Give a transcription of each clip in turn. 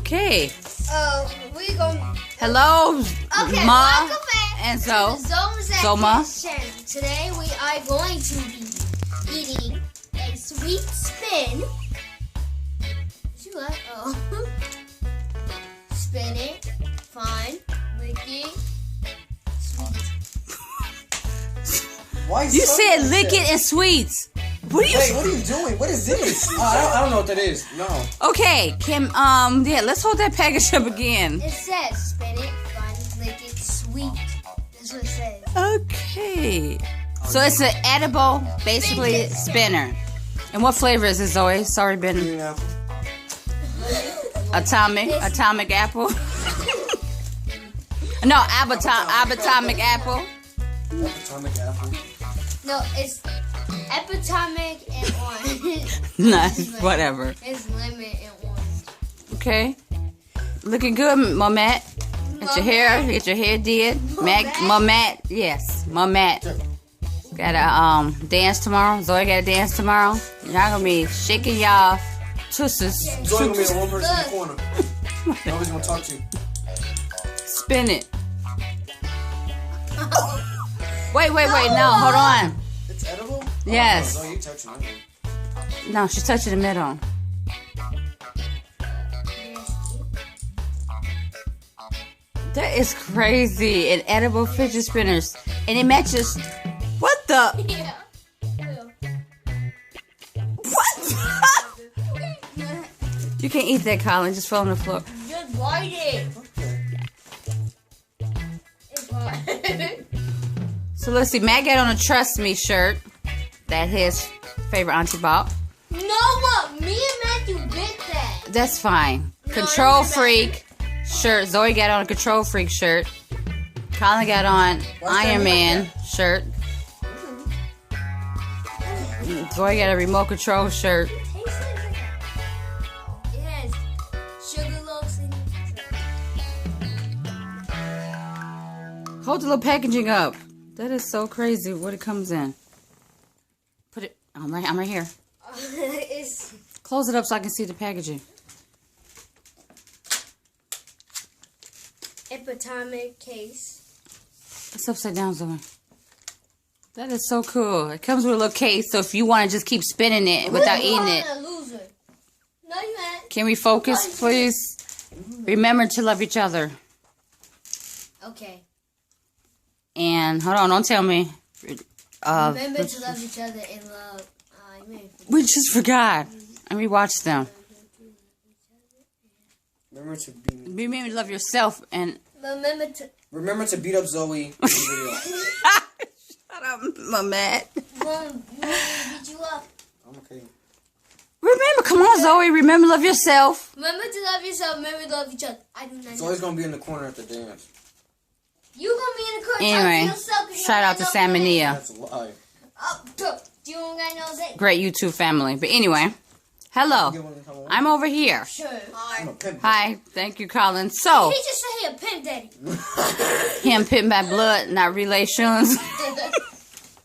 Okay. We going. Hello, Okay, Ma welcome back and to the Zoma. channel. Today we are going to be eating a sweet spin. Did you like? Oh. Spin it. Fine. Lick it. Sweet. Why You said lick it and sweets. What are you? Wait, what are you doing? What is this? I don't know what that is. No. Okay, Kim. Yeah, let's hold that package up again. It says spin it, fun, lick it, sweet. That's what it says. Okay. So it's an edible, basically spinner. And what flavor is it, Zoe? Sorry, been Green apple. atomic apple. No, abatomic apple. Atomic apple. No, it's epitomic and orange. Nice, whatever. It's lemon and orange. Okay. Looking good, Mamat. Get your hair did. Mamat, yes, Mamat. Gotta dance tomorrow. Zoe gotta dance tomorrow. Y'all gonna be shaking y'all tusses. Zoe gonna be the one person in the corner. Nobody's gonna talk to you. Spin it. Wait, no, hold on. It's edible? Yes. Oh, Zoe, you touching it. No, she's touching the middle. That is crazy. And edible fidget spinners. And it matches. What the? Yeah. What? You can't eat that, Colin. Just fall on the floor. Just light it. It's hot. So let's see. Matt got on a Trust Me shirt that his favorite auntie bought. No, what? Me and Matthew did that. That's fine. No, Control it's Freak shirt. Zoe got on a Control Freak shirt. Colin got on Iron Man shirt. Zoe got a Remote Control shirt. It has sugar loaves in it. Hold the little packaging up. That is so crazy what it comes in. Put it. I'm right here. It's Close it up so I can see the packaging. epitomic case. It's upside down, Zoe. That is so cool. It comes with a little case, so if you want to just keep spinning it without eating it. A loser. No, you ain't. Can we focus, please? Remember to love each other. Okay. And hold on, don't tell me. Remember to love each other and love. We just forgot. And we watched them. Remember to Remember to love yourself and. Remember to beat up Zoe in the video. Shut up, my man. Mom, you want me to beat you up? I'm okay. Remember, come on, Zoe. Remember, love yourself. Remember to love yourself. Remember to love each other. I do not. Zoe's gonna be in the corner at the dance. You gonna be in the corner. Anyway, yourself, you shout out to Salmonia. That's a lie. You don't got no day. Great YouTube family. But anyway, hello. I'm over here. Sure. I'm a pimp. Hi. Thank you, Colin. So, He just said he a pimp daddy. him pimped by blood, not relations.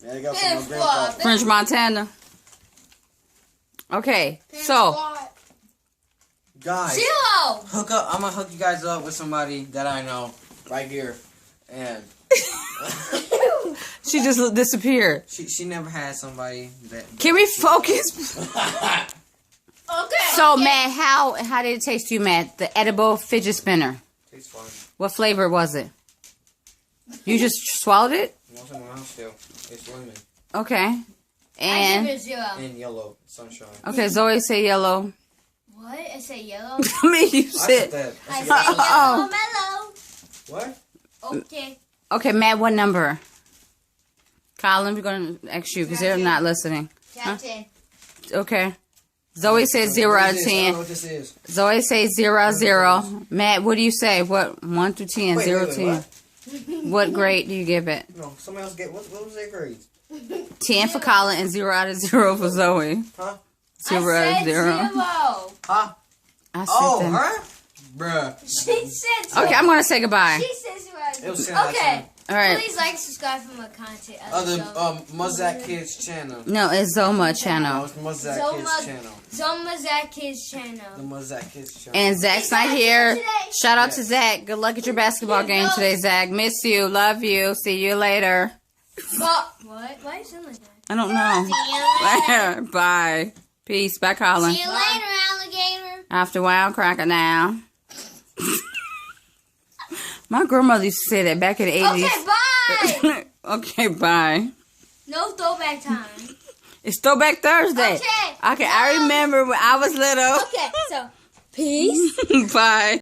Yeah, you got some grandpa. French Montana. Okay, so. Guys, Zero. hook up. I'm gonna hook you guys up with somebody that I know right here, and She just disappeared. she never had somebody that. Can we focus? Okay. So, Matt, how did it taste to you, Matt? The edible fidget spinner. Tastes fine. What flavor was it? You just swallowed it? What's in my mouth still? It's lemon Okay. I give And it 0. and yellow sunshine. okay, Zoe say yellow. What? I say yellow. I mean, you I said. said that. I I say said yellow mellow. what? Okay. Okay, Matt, what number? Colin, we're gonna ask you because they're not listening. Captain. Okay. Zoe says 0 out of I don't know 10. what this is. Zoe says 0 0. Matt, what do you say? What 1 through 10? Wait, 0 wait, 10. what? What grade do you give it? No, somebody else get. What was their grade? 10 for Colin and 0 out of 0 for Zoe. Huh? 0 out of 0. Huh? I said Oh, that. her? Bruh. She said 0. Okay, I'm gonna say goodbye. She said 0. It was 10 out of Okay. 10. All right. Please like, subscribe for more content. Other Mozak Kids channel. No, it's Zoma No, channel. it's Mozak Kids channel. Zoma Zach Kids channel. The Mozak Kids channel. And Zach's not here. Shout out to Zach. Good luck at your basketball game today, Zach. Miss you. Love you. See you later. What? Why are you saying like that? I don't know. See you later. Bye. Peace. Bye, Colin. See you later, alligator. After wild cracker now. My grandmother used to say that back in the 80s. Okay, bye. Okay, bye. No throwback time. It's Throwback Thursday. Okay. I remember when I was little. Okay, so peace. Bye.